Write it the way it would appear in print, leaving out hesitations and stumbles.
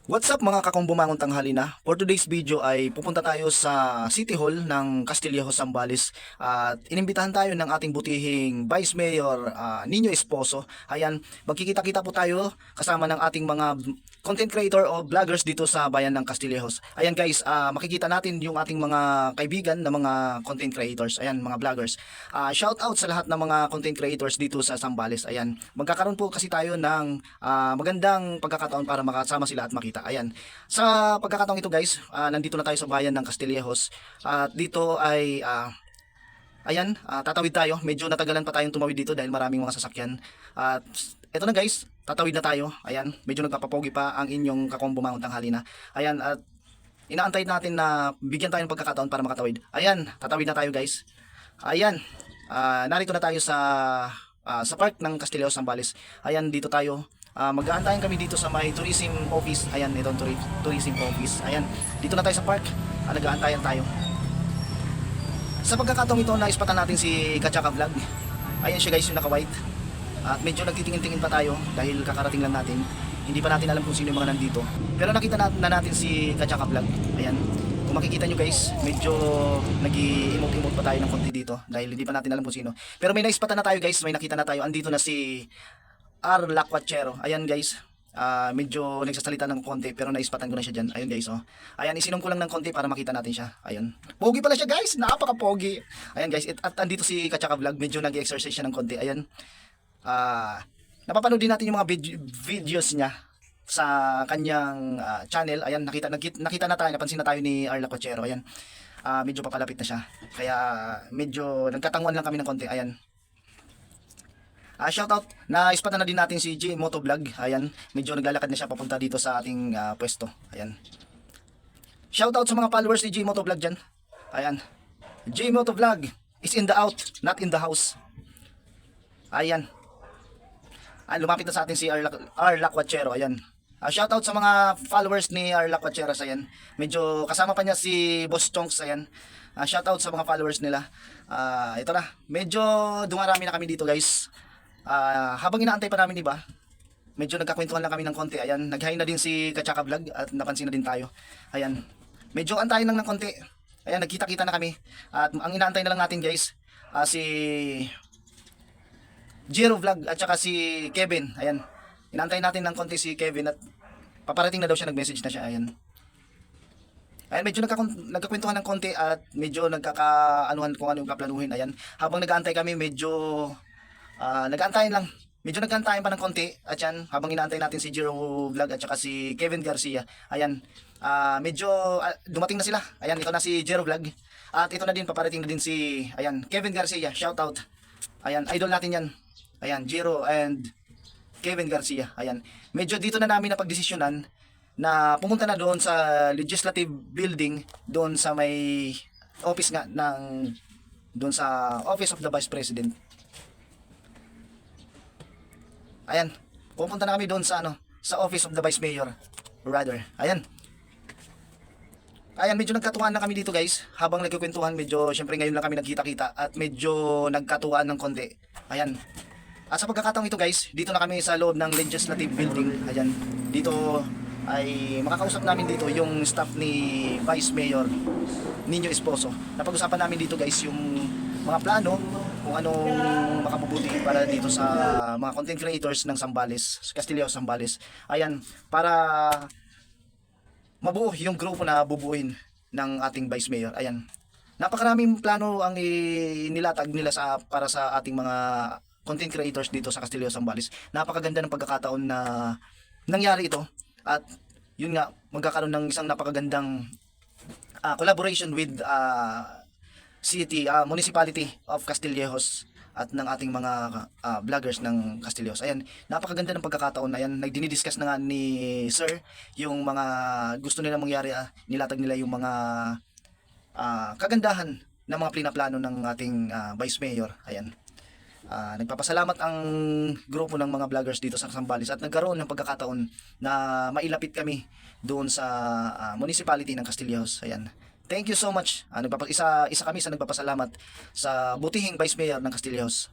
What's up mga kakumbumangon tanghali na? For today's video ay pupunta tayo sa City Hall ng Castillejo, Zambales at inimbitahan tayo ng ating butihing Vice Mayor Nino Esposo. Ayan, magkikita-kita po tayo kasama ng ating mga content creator o vloggers dito sa bayan ng Castillejo. Ayan guys, makikita natin yung ating mga kaibigan na mga content creators, ayan mga vloggers. Shout out sa lahat ng mga content creators dito sa Zambales. Ayan, magkakaroon po kasi tayo ng magandang pagkakataon para makasama sila at makita. Ayan. Sa pagkakataong ito guys, nandito na tayo sa bayan ng Castillejos. At dito ay ayan, tatawid tayo. Medyo natagalan pa tayong tumawid dito dahil maraming mga sasakyan. At eto na guys, tatawid na tayo. Ayan, medyo nagpapapogi pa ang inyong kakombumangon tanghali na. Ayan, at inaantay natin na bigyan tayo ng pagkakataon para makatawid. Ayan, tatawid na tayo guys. Ayan, narito na tayo sa park ng Castillejo, Zambales. Ayan, dito tayo. Mag-aantayan kami dito sa may tourism office. Ayan, itong tourism office. Ayan, dito na tayo sa park. Nag-aantayan tayo. Sa pagkakataong ito, naispatan natin si Kachaka Vlog. Ayan siya guys, yung naka-white. At medyo nagtitingin-tingin pa tayo dahil kakarating lang natin. Hindi pa natin alam kung sino yung mga nandito. Pero nakita na natin si Kachaka Vlog. Ayan. Kung makikita nyo guys, medyo nag-i-emote-emote pa tayo ng konti dito dahil hindi pa natin alam kung sino. Pero may naispatan na tayo guys, may nakita na tayo. Andito na si R. Lacuachero. Ayan guys. Medyo nagsasalita ng konti pero naispatan ko na siya dyan. Ayun guys, oh. Ayan, isinom ko lang ng konti para makita natin siya. Ayun. Pogi pala siya guys. Napaka-pogi. Ayan guys. At andito si Kachaka Vlog. Medyo nag-exercise siya ng konti. Ayan. Napapanood din natin yung mga videos niya sa kanyang channel. Ayan, nakita na tayo. Napansin na tayo ni R. Lacuachero. Ayan. Medyo papalapit na siya. Kaya medyo nagkatanguan lang kami ng konti. Ayan. Shoutout, na-ispatan na din natin si J Motovlog. Ayan, medyo naglalakad na siya papunta dito sa ating pwesto. Ayan. Shoutout sa mga followers ni J Motovlog dyan. Ayan. J Motovlog is in the out, not in the house. Ayan. Lumapit na sa atin si R. Lacuachero. Ayan. Shoutout sa mga followers ni R. Lacuachero. Ayan. Medyo kasama pa niya si Boss Chonks. Ayan. Shoutout sa mga followers nila. Ito na. Medyo dumarami na kami dito guys. Habang inaantay pa namin, diba? Medyo nagkakwentuhan lang kami ng konti. Ayan, nag-hi na din si Kachaka Vlog at napansin na din tayo. Ayan. Medyo antayin lang ng konti. Ayan, nagkita-kita na kami. At ang inaantay na lang natin, guys, si Jero Vlog at saka si Kevin. Ayan. Inaantay natin ng konti si Kevin at paparating na daw siya, nag-message na siya. Ayan. Ayan, medyo nagkakwentuhan ng konti at medyo nagkakaanuhan kung ano yung kaplanuhin. Ayan. Habang nag-aantay kami, medyo nag-aantayin lang. Medyo nag-aantayin pa ng konti. At yan, habang inaantay natin si Jero Vlog at saka si Kevin Garcia. Ayan, medyo dumating na sila. Ayan, ito na si Jero Vlog. At ito na din, paparating na din si, ayan, Kevin Garcia. Shout out. Ayan, idol natin yan. Ayan, Jero and Kevin Garcia. Ayan, medyo dito na namin napagdesisyonan na pumunta na doon sa legislative building, doon sa may office nga ng, doon sa office of the Vice President. Ayan, pupunta na kami doon sa sa office of the Vice Mayor, rather. Ayan. Ayan, medyo nagkatuwaan na kami dito guys. Habang nagkukwentuhan, medyo syempre ngayon lang kami nagkita-kita at medyo nagkatuwaan ng konti. Ayan. At sa pagkakataong ito guys, dito na kami sa loob ng legislative building. Ayan. Dito ay makakausap namin dito yung staff ni Vice Mayor Nino Esposo. Napag-usapan namin dito guys yung mga plano kung anong makabubuti para dito sa mga content creators ng Zambales, Castillejo, Zambales. Ayan, para mabuo yung grupo na bubuuin ng ating Vice Mayor. Ayan. Napakaraming plano ang inilatag nila para sa ating mga content creators dito sa Castillejo, Zambales. Napakaganda ng pagkakataon na nangyari ito at yun nga, magkakaroon ng isang napakagandang collaboration with municipality of Castillejos at ng ating mga vloggers ng Castillejos. Ayan, napakaganda ng pagkakataon. Ayan, nagdini-discuss na nga ni Sir yung mga gusto nila mangyari. Nilatag nila yung mga kagandahan ng mga plinaplano ng ating Vice Mayor. Ayan. Nagpapasalamat ang grupo ng mga vloggers dito sa Zambales at nagkaroon ng pagkakataon na mailapit kami doon sa municipality ng Castillejos. Ayan. Thank you so much. Isa kami sa nagpapasalamat sa butihing Vice Mayor ng Castillejos.